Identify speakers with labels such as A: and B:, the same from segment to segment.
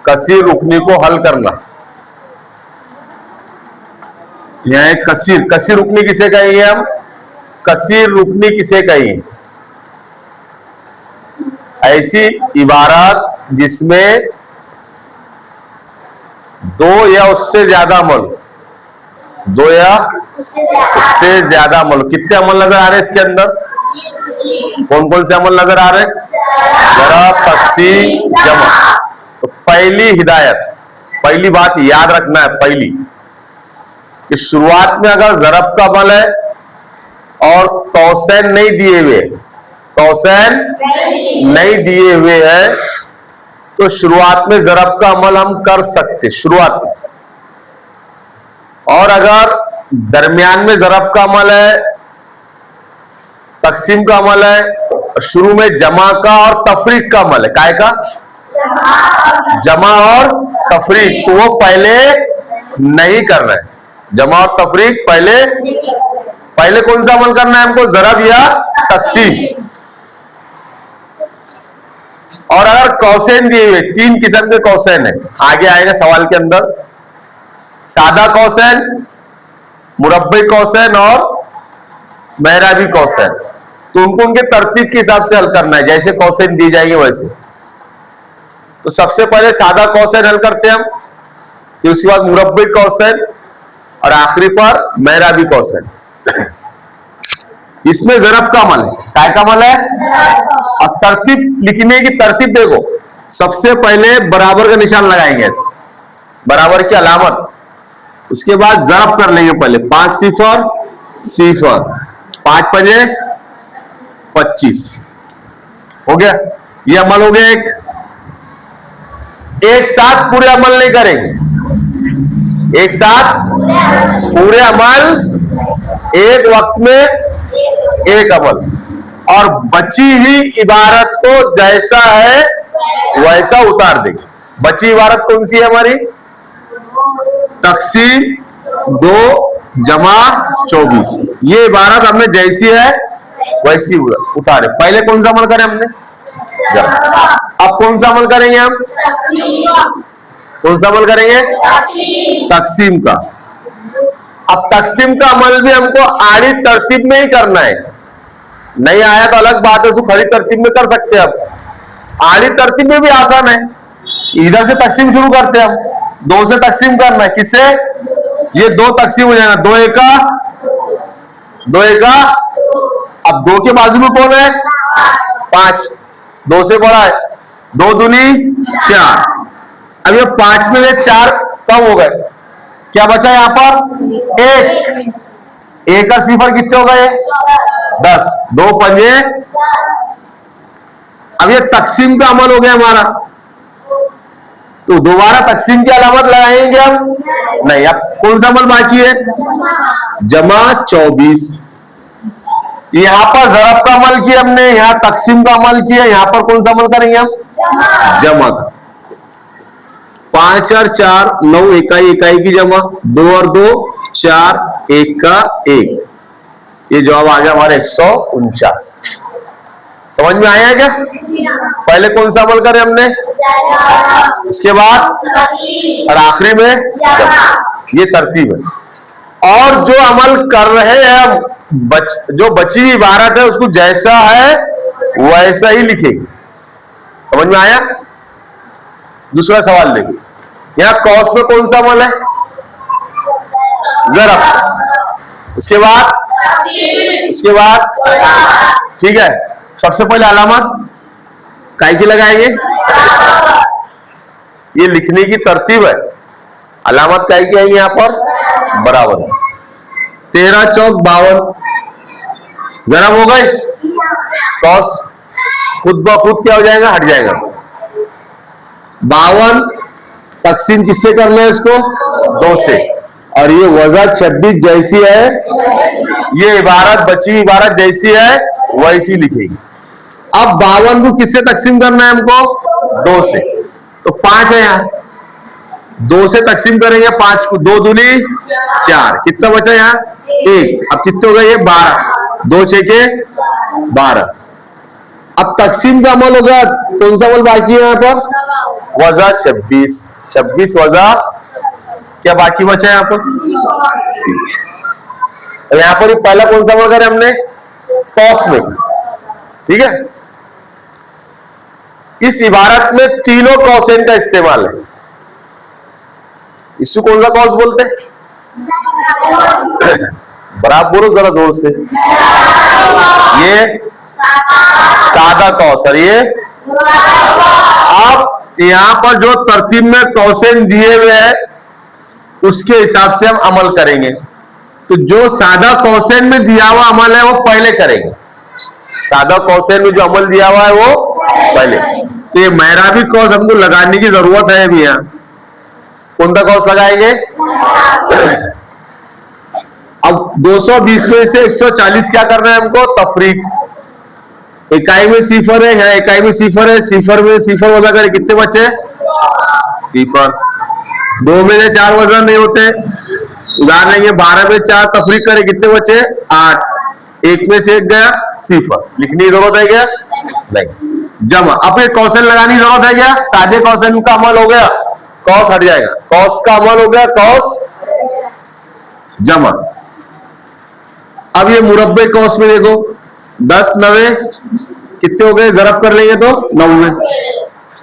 A: कसीर रुकनी को हल करना। यह कसीर, कसीर रुकनी किसे कहेंगे हम? कसीर रुकनी किसे कहेंगे? ऐसी इबारत जिसमें दो या उससे ज्यादा अमल, दो या उससे ज्यादा अमल। कितने अमल नजर आ रहे हैं इसके अंदर? कौन कौन से अमल नजर आ रहे हैं? ज़रब, तक़सीम, जमा। तो पहली हिदायत, पहली बात याद रखना है पहली, कि शुरुआत में अगर ज़रब का अमल है और कौसैन नहीं दिए हुए, कौसैन नहीं दिए हुए हैं, तो शुरुआत में ज़रब का अमल हम कर सकते शुरुआत में। और अगर दरमियान में ज़रब का अमल है, तक़सीम का अमल है, शुरू में जमा का और तफरीक का अमल है, काय का? जमा और तफरीक, तो वो पहले नहीं कर रहे। जमा और तफरीक पहले, पहले कौन सा अमल करना है हमको? ज़रब या तक़सीम। और अगर कौसैन दिए हुए, तीन किस्म के कौसैन है, आगे आएगा सवाल के अंदर। सादा कौसैन, मुरब्बी कौसैन और मेहराबी कौसैन, तो उनको उनके तरतीब के हिसाब से हल करना है, जैसे कौसैन दी जाएंगे वैसे। तो सबसे पहले सादा कौसैन हल करते हैं हम, फिर उसके बाद मुरब्बी कौसैन और आखिरी पर मेहराबी कौसैन। इसमें ज़रब का अमल है, काय का अमल है? और तरतीब लिखने की तरतीब देखो, सबसे पहले बराबर का निशान लगाएंगे ऐसे, बराबर की अलामत, उसके बाद ज़रब कर लेंगे पहले, 5 सिफर सिफर, 5 पंजे 25, हो गया। ये अमल हो गया एक साथ पूरे अमल नहीं करेंगे, एक साथ पूरे अमल एक वक्त में एक अमल, और बची ही इबारत को जैसा है वैसा उतार देंगे। बची इबारत कौन सी है हमारी? तक़सीम 2 जमा 24। ये इबारत हमने जैसी है वैसी उतारे। पहले कौन सा अमल करें हमने? अब कौन सा अमल करेंगे हम? कौन सा अमल करेंगे? तक़सीम का। अब तक़सीम का अमल भी हमको आड़ी तरतीब में ही करना है, नहीं आया तो अलग बात है, उसको खड़ी तरतीब में कर सकते हैं। अब आड़ी तरतीब में भी आसान है, इधर से तक़सीम शुरू करते हैं हम, 2 से तक़सीम करना है। किससे? ये 2 तक़सीम हो जाएगा, 2 एका 2 एका। अब 2 के बाजू में कौन है? 5, 2 से बड़ा है, 2 दूनी 4। अब ये 5 में से 4 कम हो गए, क्या बचा यहां पर? 1 का सिफर कितने हो गए? 10, 2 पंजे। अब ये तक़सीम का अमल हो गया हमारा, तो दोबारा तक़सीम की अलामत लगाएंगे हम नहीं। अब कौन सा अमल बाकी है? जमा 24। यहां पर ज़रब का अमल किया हमने, यहां तक़सीम का अमल किया, यहां पर कौन सा अमल करेंगे हम? जमा का। 5 और 4 9, इकाई इकाई की जमा, 2 और 2 4, 1 का 1। ये जवाब आ गया हमारे 149। समझ में आया क्या? पहले कौन सा अमल करें हमने, उसके बाद और आखिरी में जमा। ये तरतीब है। और जो अमल कर रहे हैं हम, जो बची हुई इबारत है उसको जैसा है वैसा ही लिखेंगे। समझ में आया? दूसरा सवाल देखिए, यहां कौस में कौन सा अमल है? ज़रब, उसके बाद ठीक है। सबसे पहले अलामत काय की लगाएंगे? ये लिखने की तरतीब है, अलामत काय की आएंगे यहां पर? बराबर। 13 चौक 52, ज़रब हो गई, कौस खुद ब खुद क्या हो जाएगा? हट जाएगा। 52 तक़सीम किससे कर ले? इसको 2 से। और ये वज़ा 26 जैसी है, ये इबारत बची इबारत जैसी है वैसी लिखेगी। अब 52 को किससे तक़सीम करना है हमको? 2 से। तो 5 है यहां, 2 से तक़सीम करेंगे 5 को, 2 दूनी 4, कितना बचा यहां? 1। अब कितने हो गए ये? 12, 2 6 के 12। अब तकसीम का अमल हो गया, कौन सा अमल बाकी है यहाँ पर? वजा 26, 26 वजा क्या बाकी बचा है यहाँ पर? यहाँ पर पहला कौन सा अमल करें हमने? कॉस में, ठीक है। इस इबारत में तीनों कॉसेन का इस्तेमाल है। इसको कौन सा कॉस बोलते हैं? बराबर बोलो जरा जोर से। ये सादा कौस और ये। अब यहां पर जो तरतीब में कौसेन दिए हुए हैं उसके हिसाब से हम अमल करेंगे। तो जो सादा कौसेन में दिया हुआ अमल है वो पहले करेंगे। सादा कौसेन में जो अमल दिया हुआ है वो पहले। तो ये मेहराबी कौस हमको लगाने की जरूरत है अभी। यहाँ कौन सा कौस लगाएंगे? अब 220 में से 140 क्या करना है हमको? तफरीक। इकाई में सिफर है, यहाँ इकाई में सिफर है, सिफर में सिफर वजह करें, कितने बचे? सिफर। 2 में से 4 वजह नहीं होते, उदाहरण लेंगे 12 में 4 तफरीक करें, कितने बचे? 8। 1 में से 1 गया, सिफर। लिखने की जरूरत है क्या? नहीं। जमा। अब ये कौशल लगाने की जरूरत है क्या? सादे कौशल का अमल हो गया, कौस हट जाएगा, कौस का अमल हो गया, कौस जमा। अब ये मुरब्बे कौस में देखो, 10 9 कितने हो गए? जरब कर लेंगे तो 90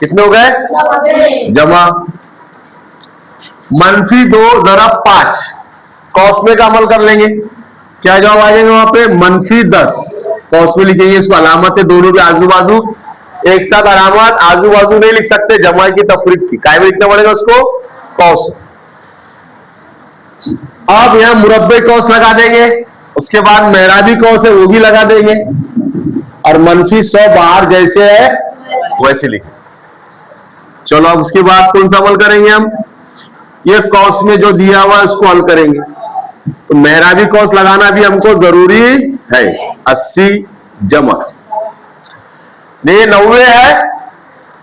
A: कितने हो गए? जमा। -2 जरब 5 कौस में का अमल कर लेंगे, क्या जवाब आ जाएगा वहां पे? -10। कौस में लिखेंगे, इसको अलामत है दोनों के आजू बाजू, एक साथ अलामत आजू बाजू नहीं लिख सकते, जमा की तफरीक की, काय में लिखना पड़ेगा उसको? कौस। अब यहां मुरब्बे कौस लगा देंगे, उसके बाद मेहराबी कौस है वो भी लगा देंगे, और -100 बाहर जैसे है वैसे लिखें। चलो अब उसके बाद कौन सा अमल करेंगे हम? ये कौस में जो दिया हुआ है उसको हल करेंगे। तो मेहराबी कौस लगाना भी हमको जरूरी है। 80 जमा, ये 90 है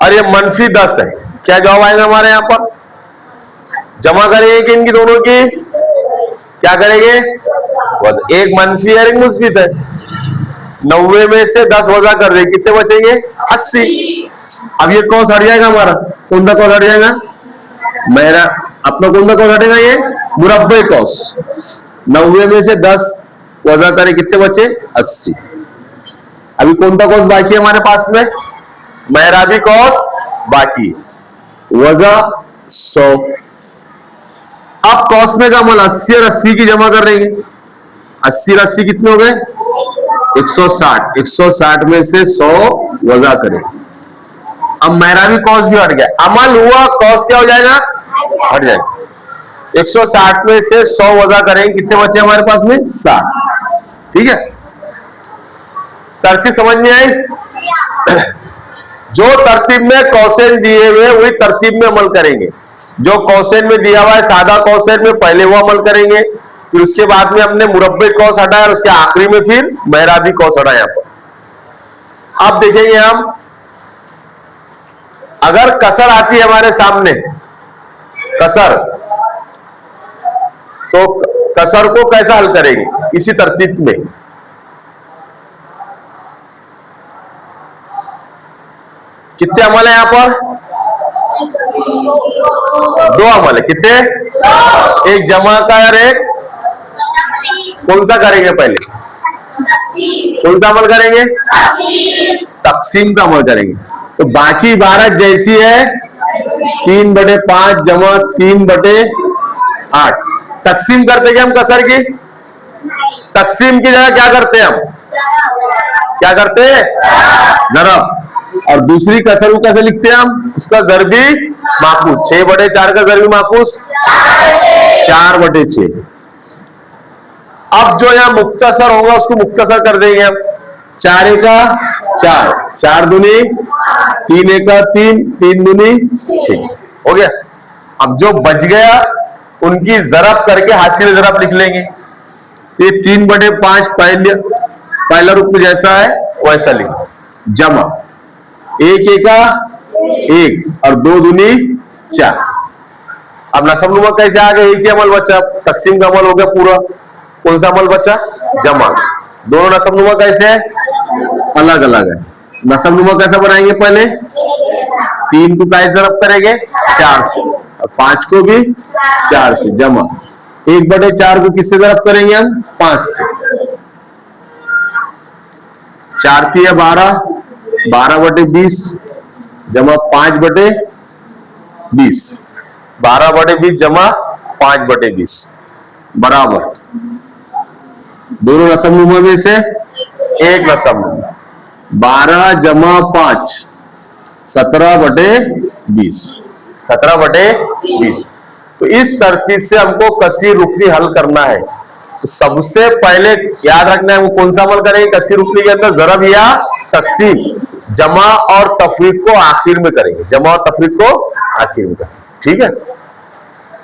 A: और ये -10 है, क्या जवाब आएगा हमारे यहां पर? जमा करेंगे कि इनकी दोनों की? क्या करेंगे? बस एक मनफी है एक मुस्बित है। 90 में से 10 वजह कर दे, कितने बचेंगे? 80। अब ये कौस हट जाएगा हमारा, कौन सा कौस हट जाएगा? मेरा अपना कौन सा कौस हटेगा? ये मुरब्बे कौस। 90 में से 10 वजह करे, कितने बचे? 80। अभी कौन सा कौस बाकी है हमारे पास में? मेहराबी कौस बाकी, वजह 100। अब कौस में का अमल 80 और 80 की जमा कर देंगे। 80 और 80 कितने हो गए? 160। 160 में से 100 वजह करें। अब मेहराबी कौस भी हट गया, अमल हुआ, कौस क्या हो जाएगा? हट जाएगा। 160 में से 100 वजह करेंगे, कितने बचे हमारे पास में? 60। ठीक है, तरतीब समझ में आई? जो तरतीब में कौसेन दिए हुए वही तरतीब में अमल करेंगे। जो कौसेन में दिया हुआ है सादा कौसेन में पहले वो अमल करेंगे, फिर उसके बाद में हमने मुरब्बे कौस हटाया और उसके आखिरी में फिर मेहराबी कौस हटाया। यहां पर अब देखेंगे हम, अगर कसर आती है हमारे सामने, कसर, तो कसर को कैसा हल करेंगे? इसी तरतीब में। कितने अमल है यहां पर? 2 अमल है। कितने? एक जमा का और एक कौन सा करेंगे? पहले कौन सा अमल करेंगे? तकसीम का अमल करेंगे। तो बाकी इबारत जैसी है, 3/5 जमा 3/8। तकसीम करते क्या हम कसर की? तकसीम की जगह क्या करते हैं हम? क्या करते हैं? जरब। और दूसरी कसर को कैसे लिखते हैं हम? उसका जरबी माकूस। 6/4 का जरबी माकूस 4/6। अब जो यहां मुख्तसर होगा उसको मुख्तसर कर देंगे हम। 4 एका 4, 4 दूनी 3 एका 3, 3 दूनी 6 हो गया। अब जो बच गया उनकी जरब करके हासिल जरब लिख लेंगे। ये 3/5 पहला रुकू जैसा है वैसा लिख। जमा 1 एका 1 और 2 दूनी 4। अब नसब नुमा कैसे आ गए? एक ही अमल बचा, तकसीम का अमल हो गया पूरा। कौन सा अमल बचा? जमा। दोनों नसब नुमा कैसे है? अलग अलग है। नसबनुमा कैसा बनाएंगे? पहले 3 को कैसे रब करेंगे? 4 से, और 5 को भी 4 से, जमा 1/4 को किससे रब करेंगे हम? 5 से। 4 3 12, 12/20 जमा 5/20, 12/20 जमा 5/20 बराबर दोनों नसबनुमा में से एक नसबनुमा। 12 जमा 5 17/20, 17/20। तो इस तरतीब से हमको कसीर रुकनी हल करना है। तो सबसे पहले याद रखना है वो कौन सा अमल करेंगे कसीर रुकनी के अंदर? ज़रब या तकसीम। जमा और तफरीक को आखिर में करेंगे, जमा और तफरीक को आखिर में करेंगे। ठीक है।